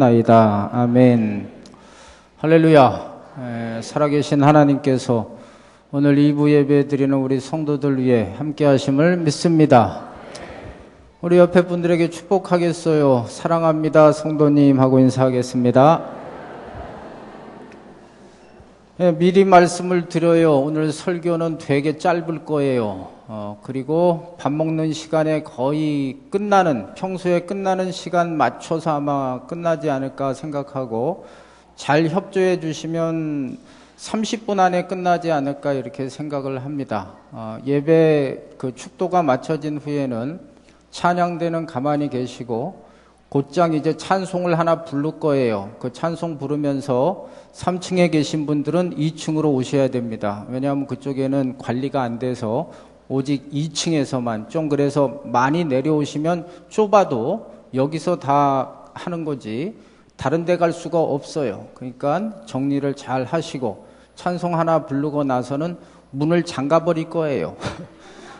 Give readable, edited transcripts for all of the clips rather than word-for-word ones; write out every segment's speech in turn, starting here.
나이다. 아멘. 할렐루야. 살아계신 하나님께서 오늘 2부 예배 드리는 우리 성도들 위해 함께 하심을 믿습니다. 우리 옆에 분들에게 축복하겠어요. 사랑합니다 성도님 하고 인사하겠습니다. 미리 말씀을 드려요. 오늘 설교는 되게 짧을 거예요. 그리고 밥 먹는 시간에 거의 끝나는, 평소에 끝나는 시간 맞춰서 아마 끝나지 않을까 생각하고, 잘 협조해 주시면 30분 안에 끝나지 않을까 이렇게 생각을 합니다. 예배 축도가 맞춰진 후에는 찬양대는 가만히 계시고 곧장 이제 찬송을 하나 부를 거예요. 그 찬송 부르면서 3층에 계신 분들은 2층으로 오셔야 됩니다. 왜냐하면 그쪽에는 관리가 안 돼서 오직 2층에서만, 좀 그래서 많이 내려오시면 좁아도 여기서 다 하는 거지 다른 데 갈 수가 없어요. 그러니까 정리를 잘 하시고 찬송 하나 부르고 나서는 문을 잠가 버릴 거예요.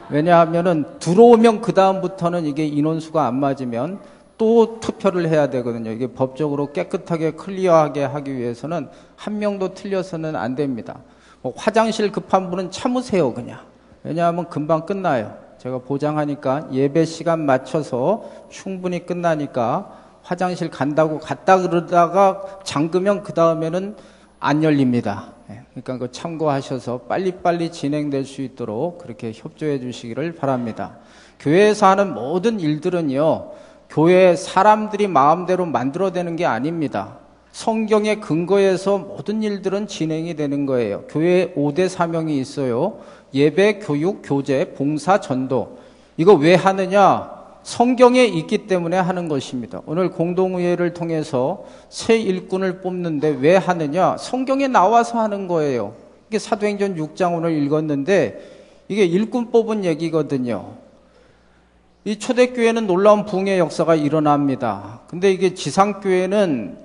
왜냐하면은 들어오면 그 다음부터는 이게 인원수가 안 맞으면 또 투표를 해야 되거든요. 이게 법적으로 깨끗하게 클리어하게 하기 위해서는 한 명도 틀려서는 안 됩니다. 화장실 급한 분은 참으세요, 그냥. 왜냐하면 금방 끝나요. 제가 보장하니까 예배 시간 맞춰서 충분히 끝나니까 화장실 간다고 갔다 그러다가 잠그면 그 다음에는 안 열립니다. 그러니까 그거 참고하셔서 빨리빨리 진행될 수 있도록 그렇게 협조해 주시기를 바랍니다. 교회에서 하는 모든 일들은요, 교회 사람들이 마음대로 만들어내는 게 아닙니다. 성경의 근거에서 모든 일들은 진행이 되는 거예요. 교회에 5대 사명이 있어요. 예배, 교육, 교제, 봉사, 전도. 이거 왜 하느냐? 성경에 있기 때문에 하는 것입니다. 오늘 공동의회를 통해서 새 일꾼을 뽑는데 왜 하느냐? 성경에 나와서 하는 거예요. 이게 사도행전 6장 오늘 읽었는데 이게 일꾼 뽑은 얘기거든요. 이 초대교회는 놀라운 부흥의 역사가 일어납니다. 근데 이게 지상교회는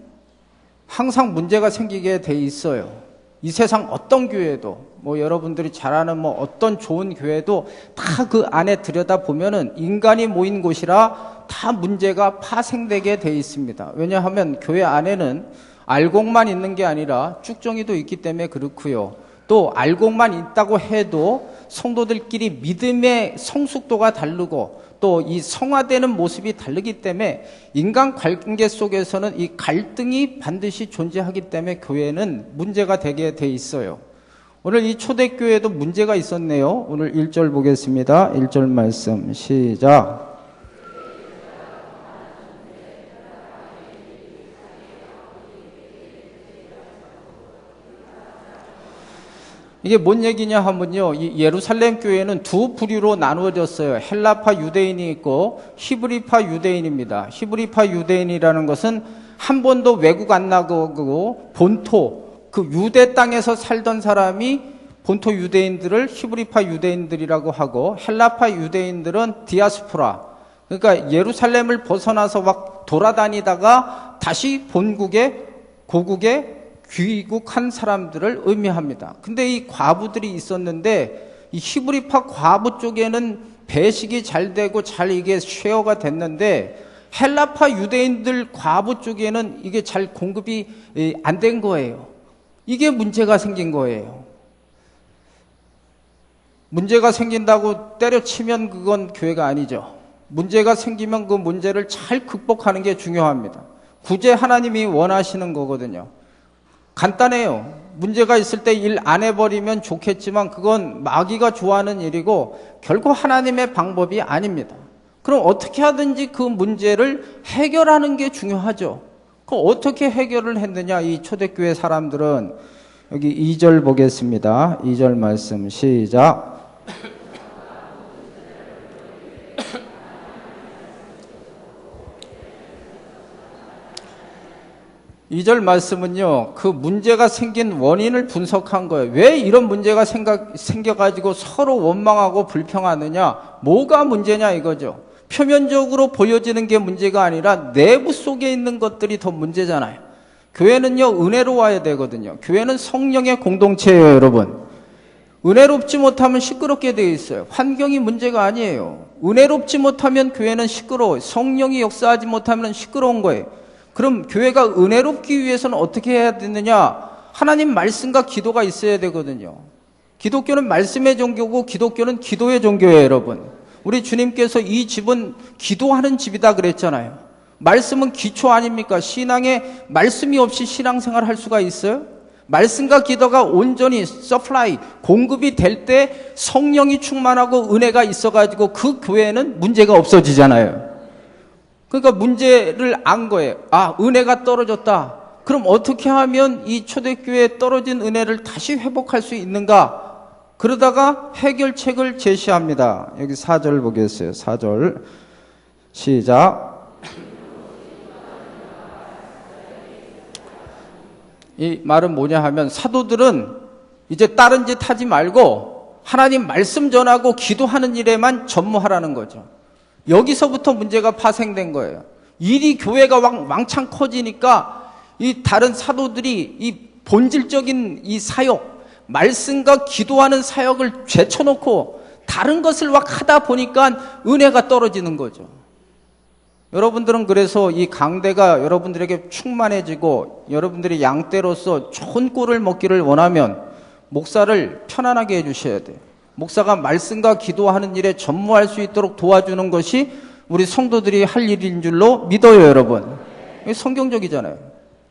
항상 문제가 생기게 돼 있어요. 이 세상 어떤 교회도, 여러분들이 잘 아는 어떤 좋은 교회도 다 그 안에 들여다보면은 인간이 모인 곳이라 다 문제가 파생되게 돼 있습니다. 왜냐하면 교회 안에는 알곡만 있는 게 아니라 쭉정이도 있기 때문에 그렇고요. 또 알곡만 있다고 해도 성도들끼리 믿음의 성숙도가 다르고 또 이 성화되는 모습이 다르기 때문에 인간 관계 속에서는 이 갈등이 반드시 존재하기 때문에 교회는 문제가 되게 돼 있어요. 오늘 이 초대교회도 문제가 있었네요. 오늘 1절 보겠습니다. 1절 말씀 시작. 이게 뭔 얘기냐 하면요, 이 예루살렘 교회는 두 부류로 나누어졌어요. 헬라파 유대인이 있고 히브리파 유대인입니다. 히브리파 유대인이라는 것은 한 번도 외국 안 나가고 본토, 그 유대 땅에서 살던 사람이 본토 유대인들을 히브리파 유대인들이라고 하고, 헬라파 유대인들은 디아스포라, 그러니까 예루살렘을 벗어나서 막 돌아다니다가 다시 본국에, 고국에 귀국한 사람들을 의미합니다. 근데 이 과부들이 있었는데 이 히브리파 과부 쪽에는 배식이 잘 되고 잘 이게 쉐어가 됐는데 헬라파 유대인들 과부 쪽에는 이게 잘 공급이 안 된 거예요. 이게 문제가 생긴 거예요. 문제가 생긴다고 때려치면 그건 교회가 아니죠. 문제가 생기면 그 문제를 잘 극복하는 게 중요합니다. 구제 하나님이 원하시는 거거든요. 간단해요. 문제가 있을 때 일 안 해버리면 좋겠지만 그건 마귀가 좋아하는 일이고 결코 하나님의 방법이 아닙니다. 그럼 어떻게 하든지 그 문제를 해결하는 게 중요하죠. 그럼 어떻게 해결을 했느냐? 이 초대교회 사람들은 여기 2절 보겠습니다. 2절 말씀 시작. 2절 말씀은요, 그 문제가 생긴 원인을 분석한 거예요. 왜 이런 문제가 생겨가지고 서로 원망하고 불평하느냐? 뭐가 문제냐 이거죠. 표면적으로 보여지는 게 문제가 아니라 내부 속에 있는 것들이 더 문제잖아요. 교회는요, 은혜로 와야 되거든요. 교회는 성령의 공동체예요, 여러분. 은혜롭지 못하면 시끄럽게 되어 있어요. 환경이 문제가 아니에요. 은혜롭지 못하면 교회는 시끄러워요. 성령이 역사하지 못하면 시끄러운 거예요. 그럼 교회가 은혜롭기 위해서는 어떻게 해야 되느냐? 하나님 말씀과 기도가 있어야 되거든요. 기독교는 말씀의 종교고 기독교는 기도의 종교예요, 여러분. 우리 주님께서 이 집은 기도하는 집이다 그랬잖아요. 말씀은 기초 아닙니까? 신앙에 말씀이 없이 신앙생활 할 수가 있어요? 말씀과 기도가 온전히 서플라이, 공급이 될 때 성령이 충만하고 은혜가 있어가지고 그 교회는 문제가 없어지잖아요. 그러니까 문제를 안 거예요. 아, 은혜가 떨어졌다. 그럼 어떻게 하면 이 초대교회에 떨어진 은혜를 다시 회복할 수 있는가? 그러다가 해결책을 제시합니다. 여기 4절 보겠어요. 4절 시작. 이 말은 뭐냐 하면 사도들은 이제 다른 짓 하지 말고 하나님 말씀 전하고 기도하는 일에만 전무하라는 거죠. 여기서부터 문제가 파생된 거예요. 일이 교회가 왕창 커지니까 이 다른 사도들이 이 본질적인 이 사역, 말씀과 기도하는 사역을 제쳐놓고 다른 것을 막 하다 보니까 은혜가 떨어지는 거죠. 여러분들은 그래서 이 강대가 여러분들에게 충만해지고 여러분들이 양떼로서 좋은 꼴을 먹기를 원하면 목사를 편안하게 해주셔야 돼요. 목사가 말씀과 기도하는 일에 전무할 수 있도록 도와주는 것이 우리 성도들이 할 일인 줄로 믿어요, 여러분. 이게 성경적이잖아요.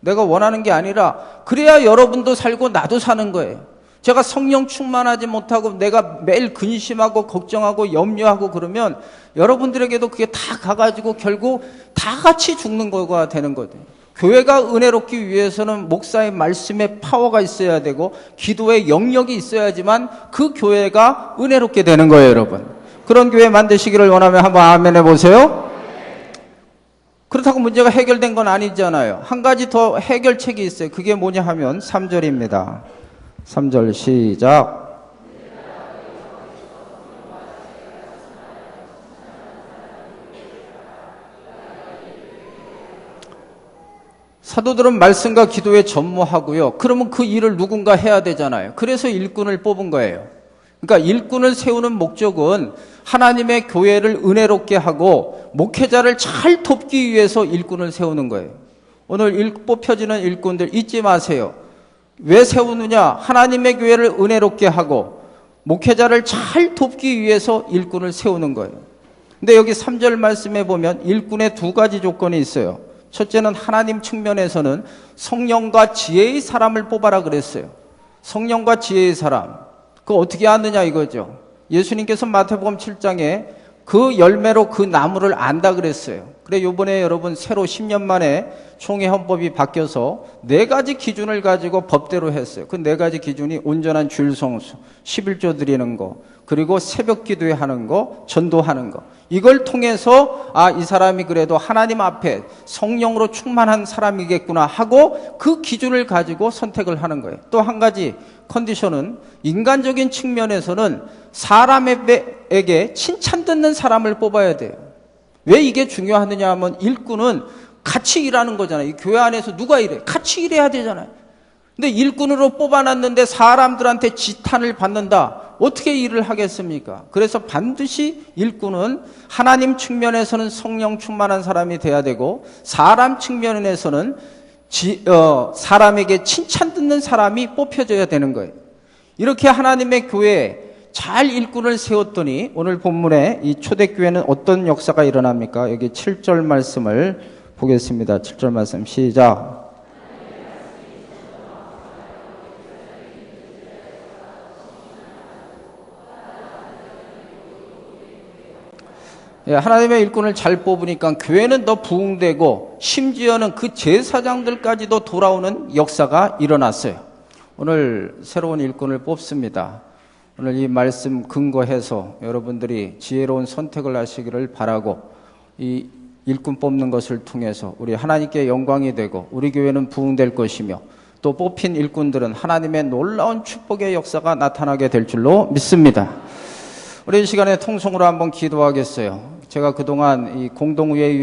내가 원하는 게 아니라 그래야 여러분도 살고 나도 사는 거예요. 제가 성령 충만하지 못하고 내가 매일 근심하고 걱정하고 염려하고 그러면 여러분들에게도 그게 다 가가지고 결국 다 같이 죽는 거가 되는 거예요. 교회가 은혜롭기 위해서는 목사의 말씀에 파워가 있어야 되고 기도의 영역이 있어야지만 그 교회가 은혜롭게 되는 거예요, 여러분. 그런 교회 만드시기를 원하면 한번 아멘 해보세요. 그렇다고 문제가 해결된 건 아니잖아요. 한 가지 더 해결책이 있어요. 그게 뭐냐 하면 3절입니다. 3절 시작. 사도들은 말씀과 기도에 전무하고요. 그러면 그 일을 누군가 해야 되잖아요. 그래서 일꾼을 뽑은 거예요. 그러니까 일꾼을 세우는 목적은 하나님의 교회를 은혜롭게 하고 목회자를 잘 돕기 위해서 일꾼을 세우는 거예요. 오늘 뽑혀지는 일꾼들 잊지 마세요. 왜 세우느냐? 하나님의 교회를 은혜롭게 하고 목회자를 잘 돕기 위해서 일꾼을 세우는 거예요. 근데 여기 3절 말씀에 보면 일꾼의 두 가지 조건이 있어요. 첫째는 하나님 측면에서는 성령과 지혜의 사람을 뽑아라 그랬어요. 성령과 지혜의 사람. 그거 어떻게 아느냐 이거죠. 예수님께서 마태복음 7장에 그 열매로 그 나무를 안다 그랬어요. 그래 요번에 여러분 새로 10년 만에 총회 헌법이 바뀌어서 4가지 기준을 가지고 법대로 했어요. 그 4가지 기준이 온전한 주일 성수, 11조 드리는 거, 그리고 새벽 기도회 하는 거, 전도하는 거. 이걸 통해서 아, 이 사람이 그래도 하나님 앞에 성령으로 충만한 사람이겠구나 하고 그 기준을 가지고 선택을 하는 거예요. 또 한 가지 컨디션은 인간적인 측면에서는 사람에게 칭찬 듣는 사람을 뽑아야 돼요. 왜 이게 중요하느냐 하면 일꾼은 같이 일하는 거잖아요. 이 교회 안에서 누가 일해? 같이 일해야 되잖아요. 근데 일꾼으로 뽑아놨는데 사람들한테 지탄을 받는다. 어떻게 일을 하겠습니까? 그래서 반드시 일꾼은 하나님 측면에서는 성령 충만한 사람이 돼야 되고 사람 측면에서는 사람에게 칭찬 듣는 사람이 뽑혀져야 되는 거예요. 이렇게 하나님의 교회에 잘 일꾼을 세웠더니 오늘 본문에 이 초대교회는 어떤 역사가 일어납니까? 여기 7절 말씀을 보겠습니다. 7절 말씀 시작. 하나님의 일꾼을 잘 뽑으니까 교회는 더 부흥되고 심지어는 그 제사장들까지도 돌아오는 역사가 일어났어요. 오늘 새로운 일꾼을 뽑습니다. 오늘 이 말씀 근거해서 여러분들이 지혜로운 선택을 하시기를 바라고 이 일꾼 뽑는 것을 통해서 우리 하나님께 영광이 되고 우리 교회는 부흥될 것이며 또 뽑힌 일꾼들은 하나님의 놀라운 축복의 역사가 나타나게 될 줄로 믿습니다. 우리 이 시간에 통성으로 한번 기도하겠어요. 제가 그동안 이 공동회의